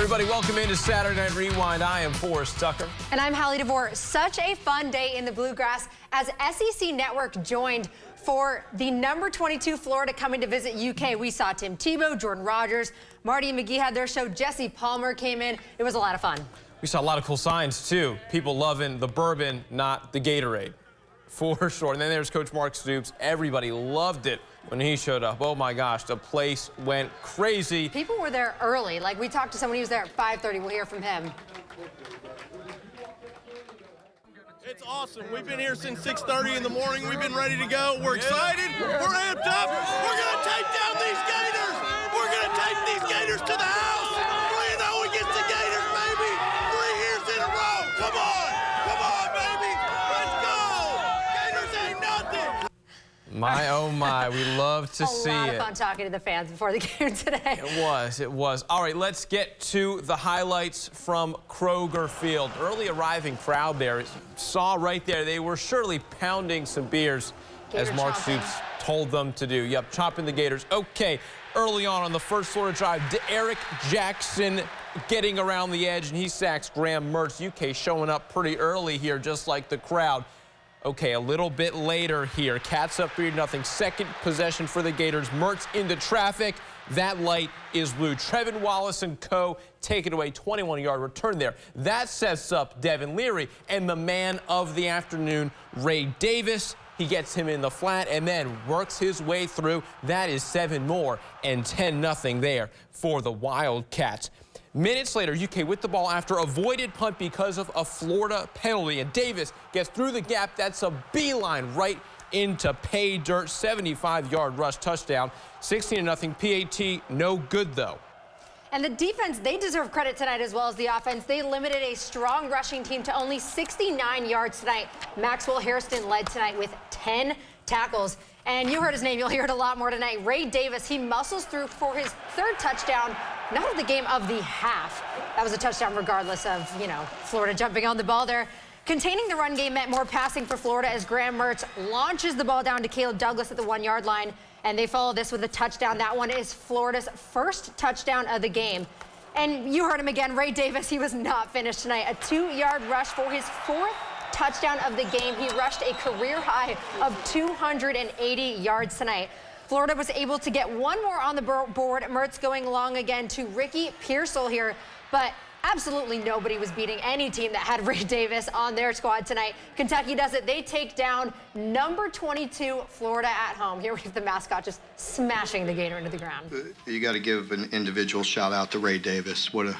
Everybody, welcome into Saturday Night Rewind. I am Forrest Tucker. And I'm Hallie DeVore. Such a fun day in the Bluegrass as SEC Network joined for the number 22 Florida coming to visit UK. We saw Tim Tebow, Jordan Rogers, Marty and McGee had their show. Jesse Palmer came in. It was a lot of fun. We saw a lot of cool signs, too. People loving the bourbon, not the Gatorade, for sure. And then there's Coach Mark Stoops. Everybody loved it when he showed up. Oh, my gosh, the place went crazy. People were there early. Like, we talked to someone who was there at 5:30. We'll hear from him. It's awesome. We've been here since 6:30 in the morning. We've been ready to go. We're excited. We're amped up. We're going to take down these Gators. We're going to take these Gators to the house. 3-0 against the Gators, baby. 3 years in a row. Come on. Come on, baby. Let's go. Gators ain't nothing. My, oh, my. We love to see it. A lot of fun talking to the fans before the game today. It was. It was. All right, let's get to the highlights from Kroger Field. Early arriving crowd there. Saw right there, they were surely pounding some beers, Gator as Mark chopping. Stoops told them to do. Yep, chopping the Gators. Okay, early on the first Florida drive, Eric Jackson getting around the edge, and he sacks Graham Mertz. UK showing up pretty early here, just like the crowd. Okay, a little bit later here. Cats up 3-0. Second possession for the Gators. Mertz into traffic. That light is blue. Trevin Wallace and co. take it away. 21-yard return there. That sets up Devin Leary and the man of the afternoon, Ray Davis. He gets him in the flat and then works his way through. That is 7 more and 10-0 there for the Wildcats. Minutes later, UK with the ball after avoided punt because of a Florida penalty. And Davis gets through the gap. That's a beeline right into pay dirt. 75-yard rush touchdown. 16-0 PAT. No good, though. And the defense, they deserve credit tonight as well as the offense. They limited a strong rushing team to only 69 yards tonight. Maxwell Hairston led tonight with 10 tackles. And you heard his name. You'll hear it a lot more tonight. Ray Davis, he muscles through for his 3rd touchdown, not of the game, of the half. That was a touchdown regardless of, Florida jumping on the ball there. Containing the run game meant more passing for Florida as Graham Mertz launches the ball down to Caleb Douglas at the 1-yard line. And they follow this with a touchdown. That one is Florida's first touchdown of the game. And you heard him again, Ray Davis, he was not finished tonight. A 2-yard rush for his 4th touchdown of the game. He rushed a career high of 280 yards tonight. Florida was able to get one more on the board. Mertz going long again to Ricky Pearsall here, but absolutely nobody was beating any team that had Ray Davis on their squad tonight. Kentucky does it. They take down number 22 Florida at home. Here we have the mascot just smashing the Gator into the ground. You got to give an individual shout out to Ray Davis. What a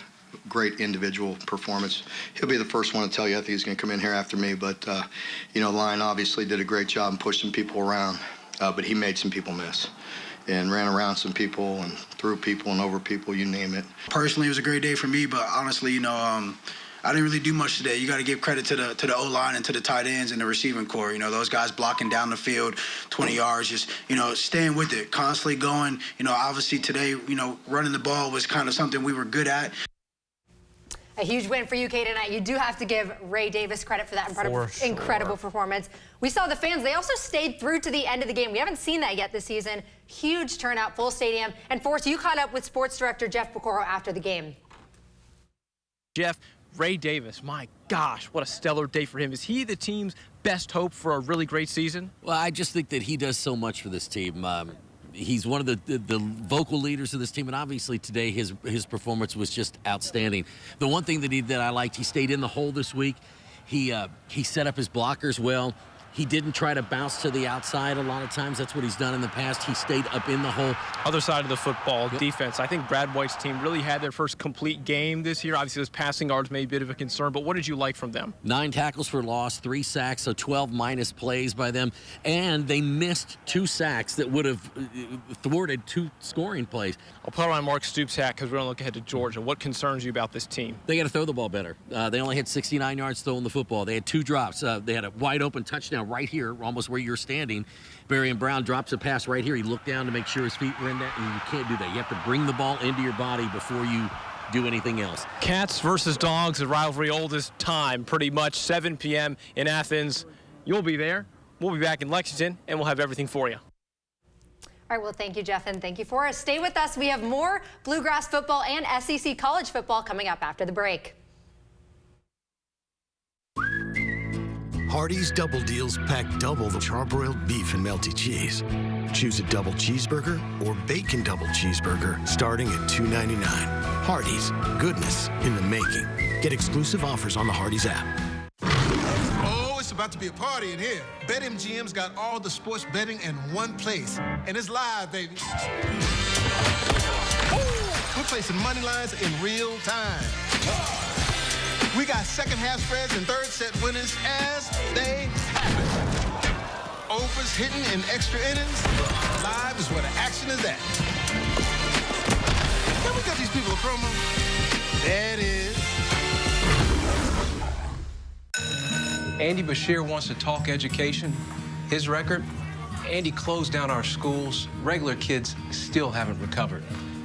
great individual performance. He'll be the first one to tell you. I think he's going to come in here after me, but Lion obviously did a great job in pushing people around, but he made some people miss and ran around some people and through people and over people, you name it. Personally, it was a great day for me, but honestly, I didn't really do much today. You got to give credit to the O-line and to the tight ends and the receiving core. Those guys blocking down the field, 20 yards, just, staying with it, constantly going. Obviously today, running the ball was kind of something we were good at. A huge win for UK tonight. You do have to give Ray Davis credit for that incredible performance. We saw the fans. They also stayed through to the end of the game. We haven't seen that yet this season. Huge turnout, full stadium. And Forrest, you caught up with sports director Jeff Piecoro after the game. Jeff, Ray Davis, my gosh, what a stellar day for him. Is he the team's best hope for a really great season? Well, I just think that he does so much for this team. He's one of the vocal leaders of this team, and obviously today his performance was just outstanding. The one thing that I liked, he stayed in the hole this week. He set up his blockers well. He didn't try to bounce to the outside a lot of times. That's what he's done in the past. He stayed up in the hole. Other side of the football, defense. I think Brad White's team really had their first complete game this year. Obviously, those passing yards may be a bit of a concern, but what did you like from them? 9 tackles for loss, 3 sacks, so 12 minus plays by them. And they missed 2 sacks that would have thwarted 2 scoring plays. I'll put on Mark Stoops' hat because we're going to look ahead to Georgia. What concerns you about this team? They got to throw the ball better. They only had 69 yards throwing the football. They had 2 drops. They had a wide open touchdown right here, almost where you're standing. Berrien Brown drops a pass right here. He looked down to make sure his feet were in that, and you can't do that. You have to bring the ball into your body before you do anything else. Cats versus Dogs, a rivalry oldest time, pretty much 7 p.m. in Athens. You'll be there. We'll be back in Lexington, and we'll have everything for you. All All right, well, thank you, Jeff, and thank you, Forrest. Stay with us. We have more Bluegrass football and SEC college football coming up after the break. Hardee's Double Deals pack double the charbroiled beef and melty cheese. Choose a double cheeseburger or bacon double cheeseburger starting at $2.99. Hardee's, goodness in the making. Get exclusive offers on the Hardee's app. Oh, it's about to be a party in here. BetMGM's got all the sports betting in one place. And it's live, baby. Ooh, we're placing money lines in real time. We got second half spreads and third set winners as they happen. Overs hitting in extra innings. Live is where the action is at. Can we get these people a promo? There it is. Andy Bashir wants to talk education. His record, Andy closed down our schools. Regular kids still haven't recovered.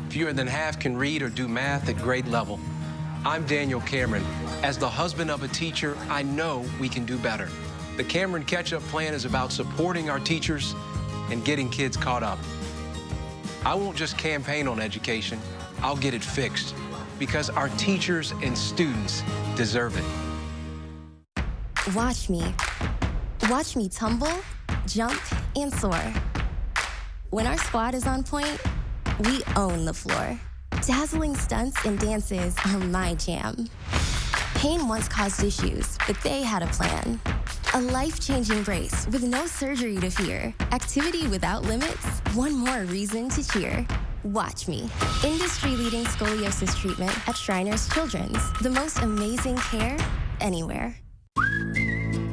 Fewer than half can read or do math at grade level. I'm Daniel Cameron. As the husband of a teacher, I know we can do better. The Cameron Catch-Up Plan is about supporting our teachers and getting kids caught up. I won't just campaign on education, I'll get it fixed because our teachers and students deserve it. Watch me. Watch me tumble, jump, and soar. When our squad is on point, we own the floor. Dazzling stunts and dances are my jam. Pain once caused issues, but they had a plan. A life-changing brace with no surgery to fear. Activity without limits, one more reason to cheer. Watch me. Industry-leading scoliosis treatment at Shriners Children's. The most amazing care anywhere.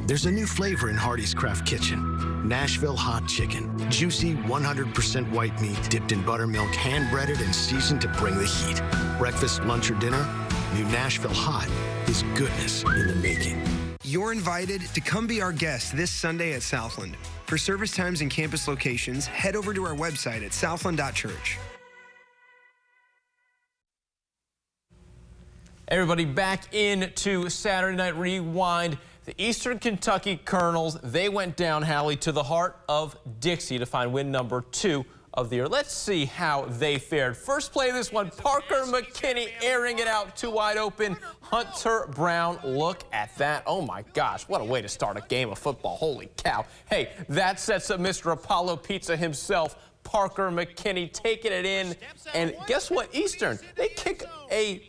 There's a new flavor in Hardee's Craft Kitchen. Nashville Hot Chicken. Juicy, 100% white meat dipped in buttermilk, hand-breaded and seasoned to bring the heat. Breakfast, lunch, or dinner, new Nashville Hot is goodness in the making. You're invited to come be our guest this Sunday at Southland. For service times and campus locations, head over to our website at southland.church. Everybody back into Saturday Night Rewind. The Eastern Kentucky Colonels, they went down, Hallie, to the heart of Dixie to find win number 2 of the year. Let's see how they fared. First play of this one, Parker McKinney airing it out, 2 wide open. Hunter Brown, look at that. Oh my gosh, what a way to start a game of football. Holy cow. Hey, that sets up Mr. Apollo Pizza himself, Parker McKinney, taking it in. And guess what, Eastern, they do a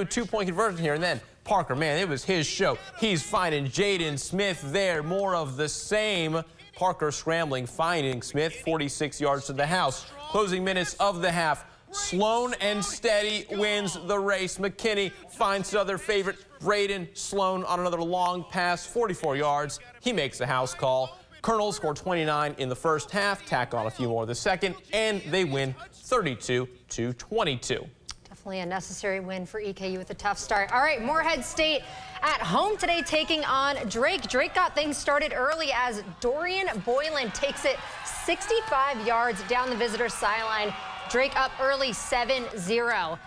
2-point conversion here, and then Parker, man, it was his show. He's finding Jaden Smith there, more of the same. Parker scrambling, finding Smith, 46 yards to the house. Closing minutes of the half. Sloan and Steady wins the race. McKinney finds another favorite, Braden Sloan, on another long pass, 44 yards. He makes a house call. Colonels score 29 in the first half, tack on a few more in the second, and they win 32-22. Definitely a necessary win for EKU with a tough start. All right, Morehead State at home today taking on Drake. Drake got things started early as Dorian Boylan takes it 65 yards down the visitor sideline. Drake up early 7-0.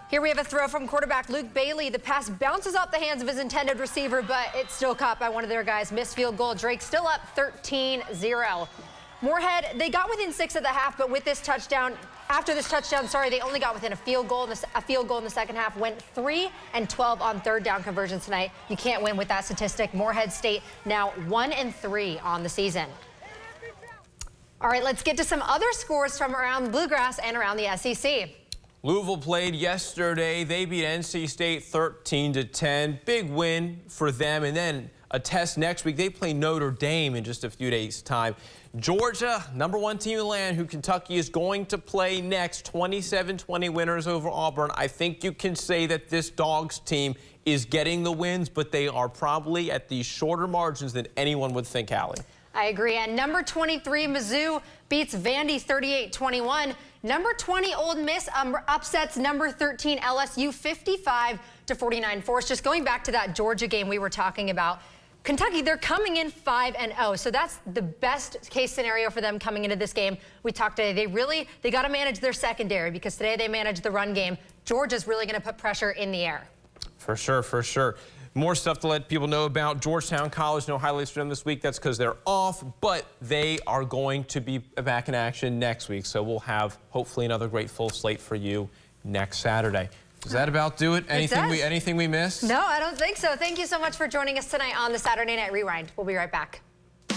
Here we have a throw from quarterback Luke Bailey. The pass bounces off the hands of his intended receiver, but it's still caught by one of their guys. Missed field goal. Drake still up 13-0. Morehead, they got within 6 at the half, but with this touchdown, after this touchdown, they only got within a field goal in the second half. Went 3-12 on third down conversions tonight. You can't win with that statistic. Morehead State now 1-3 on the season. All right, let's get to some other scores from around Bluegrass and around the SEC. Louisville played yesterday. They beat NC State 13-10. Big win for them. And then a test next week. They play Notre Dame in just a few days' time. Georgia, #1 team in the land, who Kentucky is going to play next. 27-20 winners over Auburn. I think you can say that this Dogs team is getting the wins, but they are probably at the shorter margins than anyone would think, Hallie. I agree. And number 23, Mizzou beats Vandy 38-21. Number 20, Ole Miss upsets number 13, LSU 55-49. Forrest, just going back to that Georgia game we were talking about, Kentucky, they're coming in 5-0, so that's the best case scenario for them coming into this game. We talked today, they got to manage their secondary because today they managed the run game. Georgia's really going to put pressure in the air. For sure, for sure. More stuff to let people know about. Georgetown College, no highlights for them this week. That's because they're off, but they are going to be back in action next week. So we'll have hopefully another great full slate for you next Saturday. Does that about do it? Anything we missed? No, I don't think so. Thank you so much for joining us tonight on the Saturday Night Rewind. We'll be right back.